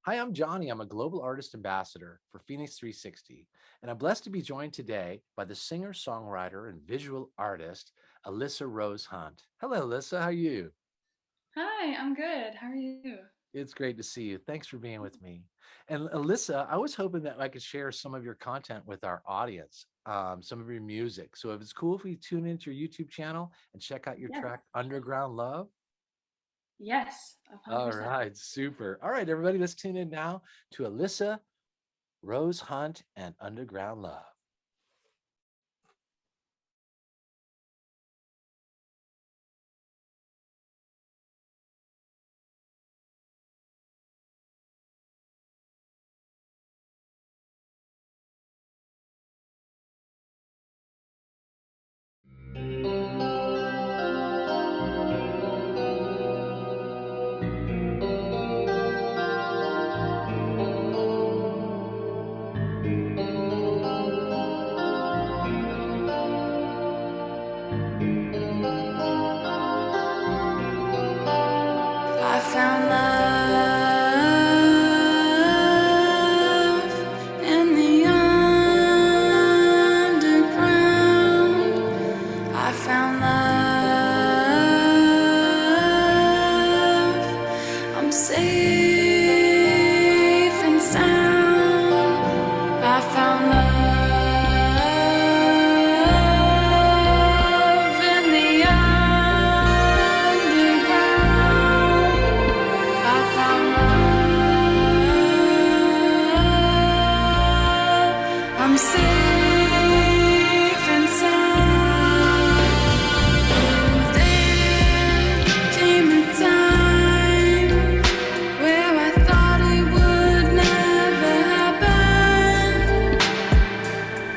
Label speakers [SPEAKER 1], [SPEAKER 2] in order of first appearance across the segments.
[SPEAKER 1] Hi, I'm Johnny. I'm a global artist ambassador for FENIX360, and I'm blessed to be joined today by the singer, songwriter, and visual artist, ALYSSA Rose Hunt. Hello, Alyssa. How are you?
[SPEAKER 2] Hi, I'm good. How are you?
[SPEAKER 1] It's great to see you. Thanks for being with me. And Alyssa, I was hoping that I could share some of your content with our audience, some of your music. So if it's cool if we tune into your YouTube channel and check out your
[SPEAKER 2] Yes.
[SPEAKER 1] track, Underground Love.
[SPEAKER 2] Yes,
[SPEAKER 1] All
[SPEAKER 2] 100%.
[SPEAKER 1] right, super. All right, everybody, let's tune in now to ALYSSA Rose Hunt and Underground Love.
[SPEAKER 3] I found love in the underground. I found love. I'm safe and sound. I found love in the underground. I found love. I'm safe and sound. There came a time where I thought it would never happen.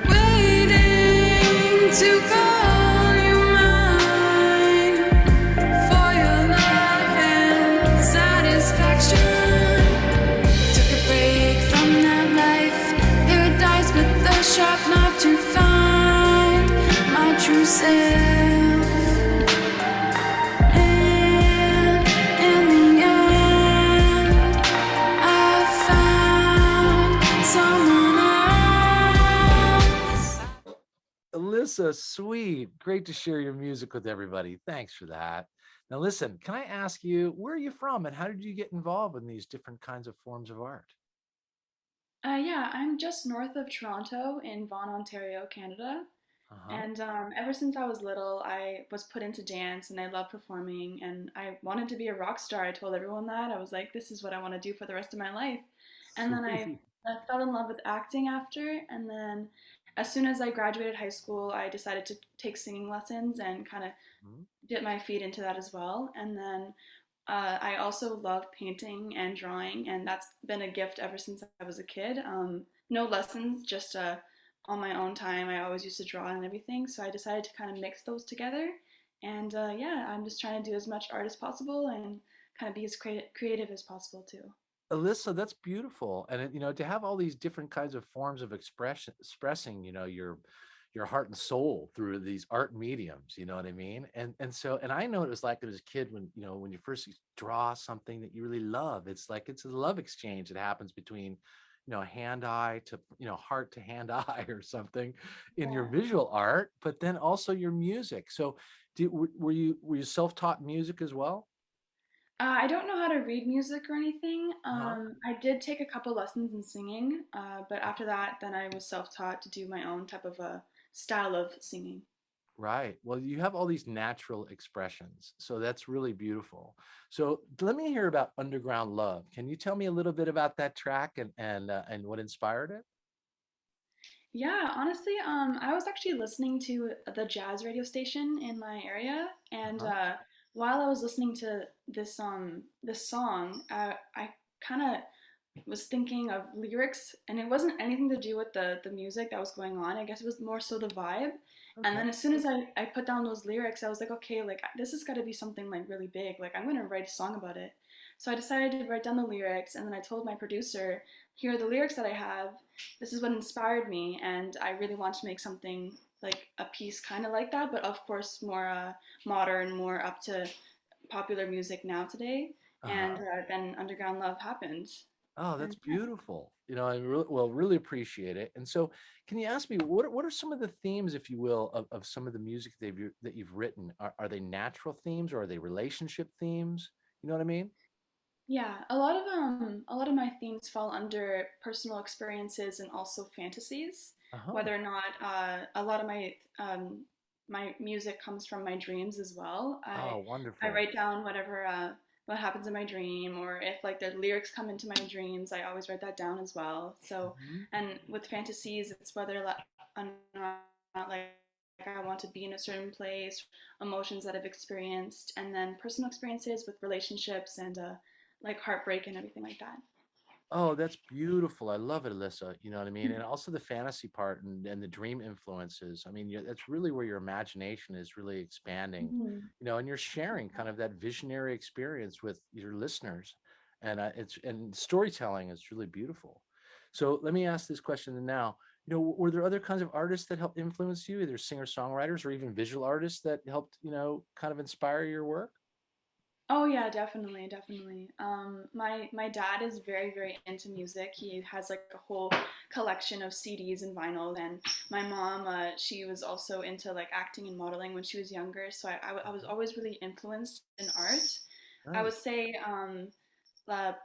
[SPEAKER 3] Waiting to call you mine for your love and satisfaction. Took a break from that life, paradise with a sharp knife to find my true self. And in the end, I found someone else.
[SPEAKER 1] Alyssa, sweet. Great to share your music with everybody. Thanks for that. Now, listen, can I ask you, where are you from and how did you get involved in these different kinds of forms of art?
[SPEAKER 2] Yeah, I'm just north of Toronto in Vaughan, Ontario, Canada.
[SPEAKER 1] Uh huh.
[SPEAKER 2] And ever since I was little, I was put into dance and I love performing. And I wanted to be a rock star. I told everyone that. I was like, this is what I want to do for the rest of my life. And then
[SPEAKER 1] Sweet.
[SPEAKER 2] I fell in love with acting after. And then as soon as I graduated high school, I decided to take singing lessons and kind of
[SPEAKER 1] Mhm.
[SPEAKER 2] dip my feet into that as well. And then I also love painting and drawing, and that's been a gift ever since I was a kid. No lessons, just on my own time. I always used to draw and everything, so I decided to kind of mix those together. And yeah, I'm just trying to do as much art as possible and kind of be as creative as possible too.
[SPEAKER 1] Alyssa, that's beautiful. And to have all these different kinds of forms of expressing, your heart and soul through these art mediums, you know what I mean? And I know what it was like as a kid when, when you first draw something that you really love. It's like it's a love exchange that happens between, hand eye to, heart to hand eye or something in your
[SPEAKER 2] Yeah.
[SPEAKER 1] visual art, but then also your music. So were you self-taught music as well?
[SPEAKER 2] I don't know how to read music or anything.
[SPEAKER 1] Uh-huh.
[SPEAKER 2] I did take a couple lessons in singing, but after that, then I was self-taught to do my own type of a style of singing.
[SPEAKER 1] Right. Well, you have all these natural expressions. So that's really beautiful. So let me hear about Underground Love. Can you tell me a little bit about that track and what inspired it?
[SPEAKER 2] Yeah, honestly, I was actually listening to the jazz radio station in my area, and
[SPEAKER 1] Uh-huh.
[SPEAKER 2] while I was listening to this song, I kind of was thinking of lyrics, and it wasn't anything to do with the music that was going on. I guess it was more so the vibe. And
[SPEAKER 1] Okay.
[SPEAKER 2] then as soon as I put down those lyrics, I was like, okay, like this has got to be something like really big. Like I'm gonna write a song about it. So I decided to write down the lyrics, and then I told my producer, here are the lyrics that I have. This is what inspired me, and I really want to make something like a piece kind of like that, but of course more modern, more up to popular music now today. And
[SPEAKER 1] Uh-huh.
[SPEAKER 2] then Underground Love happened.
[SPEAKER 1] Oh, that's
[SPEAKER 2] And
[SPEAKER 1] beautiful. I really appreciate it. And so, can you ask me what are some of the themes, if you will, of some of the music that you've written? Are they natural themes or are they relationship themes? You know what I mean?
[SPEAKER 2] yeah, a lot of my themes fall under personal experiences and also fantasies.
[SPEAKER 1] Uh-huh.
[SPEAKER 2] Whether or not a lot of my music comes from my dreams as well.
[SPEAKER 1] Oh,
[SPEAKER 2] I
[SPEAKER 1] wonderful.
[SPEAKER 2] write down whatever what happens in my dream, or if like the lyrics come into my dreams, I always write that down as well. So,
[SPEAKER 1] Mhm.
[SPEAKER 2] and with fantasies, it's whether or not like I want to be in a certain place, emotions that I've experienced, and then personal experiences with relationships and like heartbreak and everything like that.
[SPEAKER 1] Oh, that's beautiful. I love it, Alyssa. You know what I mean? And also the fantasy part and the dream influences. I mean, that's really where your imagination is really expanding,
[SPEAKER 2] Mhm.
[SPEAKER 1] and you're sharing kind of that visionary experience with your listeners. And and storytelling is really beautiful. So let me ask this question now. Were there other kinds of artists that helped influence you, either singer-songwriters or even visual artists that helped, kind of inspire your work?
[SPEAKER 2] Oh yeah, definitely, definitely. My dad is very, very into music. He has like a whole collection of CDs and vinyls. And my mom, she was also into like acting and modeling when she was younger. So I was
[SPEAKER 1] Mhm.
[SPEAKER 2] always really influenced in art. I would
[SPEAKER 1] Nice.
[SPEAKER 2] say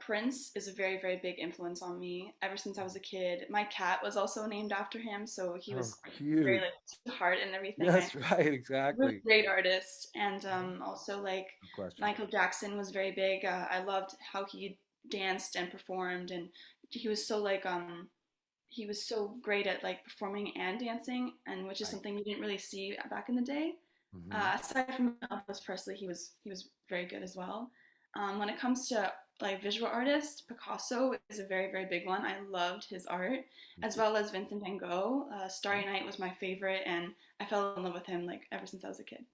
[SPEAKER 2] Prince is a very, very big influence on me ever since I was a kid. My cat was also named after him, so he
[SPEAKER 1] Oh,
[SPEAKER 2] was very
[SPEAKER 1] cute.
[SPEAKER 2] like to heart and everything.
[SPEAKER 1] Yes, right,
[SPEAKER 2] Really
[SPEAKER 1] exactly.
[SPEAKER 2] great artist, and
[SPEAKER 1] Mhm.
[SPEAKER 2] also like
[SPEAKER 1] No question.
[SPEAKER 2] Michael Jackson was very big. I loved how he danced and performed, and he was so like he was so great at like performing and dancing, and which is
[SPEAKER 1] Right.
[SPEAKER 2] something you didn't really see back in the day.
[SPEAKER 1] Hmm.
[SPEAKER 2] Aside from Elvis Presley, he was very good as well. When it comes to like visual artists, Picasso is a very, very big one. I loved his art,
[SPEAKER 1] Me
[SPEAKER 2] as
[SPEAKER 1] too.
[SPEAKER 2] well as Vincent van Gogh.
[SPEAKER 1] Uh-huh.
[SPEAKER 2] Starry Night was my favorite, and I fell in love with him like ever since I was a kid.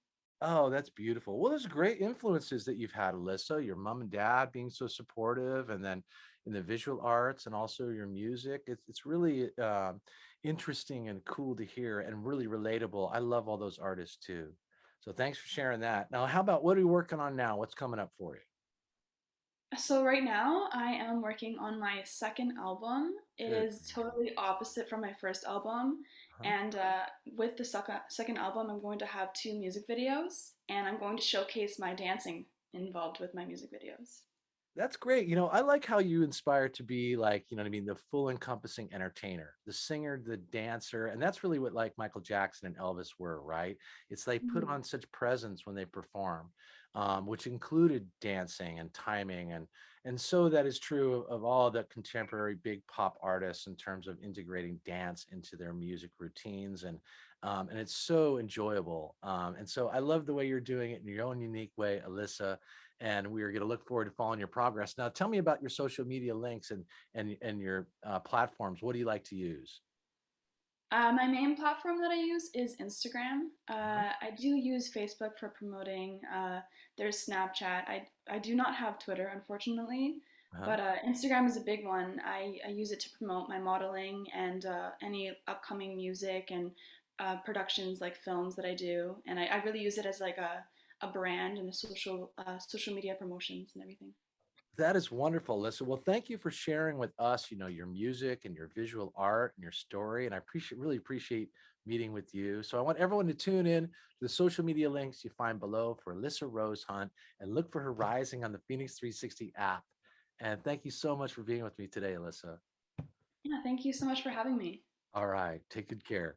[SPEAKER 1] Oh, that's beautiful. Well, there's great influences that you've had, Alyssa. Your mom and dad being so supportive, and then in the visual arts and also your music. It's really interesting and cool to hear and really relatable. I love all those artists too. So thanks for sharing that. Now, how about what are you working on now? What's coming up for you?
[SPEAKER 2] So right now I am working on my second album. It
[SPEAKER 1] Good.
[SPEAKER 2] is totally opposite from my first album.
[SPEAKER 1] Huh?
[SPEAKER 2] And with the second album, I'm going to have two music videos, and I'm going to showcase my dancing involved with my music videos.
[SPEAKER 1] That's great. I like how you inspire to be like, you know what I mean, the full encompassing entertainer, the singer, the dancer. And that's really what like Michael Jackson and Elvis were, right? It's they put
[SPEAKER 2] Mhm.
[SPEAKER 1] on such presence when they perform, which included dancing and timing. And so that is true of all the contemporary big pop artists in terms of integrating dance into their music routines. And it's so enjoyable. And so I love the way you're doing it in your own unique way, Alyssa, and we are going to look forward to following your progress. Now, tell me about your social media links and your platforms. What do you like to use?
[SPEAKER 2] My main platform that I use is Instagram.
[SPEAKER 1] Uh-huh.
[SPEAKER 2] I do use Facebook for promoting. There's Snapchat. I do not have Twitter, unfortunately,
[SPEAKER 1] Uh-huh.
[SPEAKER 2] but Instagram is a big one. I use it to promote my modeling and any upcoming music and productions like films that I do. And I really use it as like a brand and a social media promotions and everything.
[SPEAKER 1] That is wonderful, Alyssa. Well, thank you for sharing with us, your music and your visual art and your story. And I really appreciate meeting with you. So I want everyone to tune in to the social media links you find below for Alyssa Rose Hunt and look for her rising on the Phoenix 360 app. And thank you so much for being with me today, Alyssa.
[SPEAKER 2] Yeah, thank you so much for having me.
[SPEAKER 1] All right. Take good care.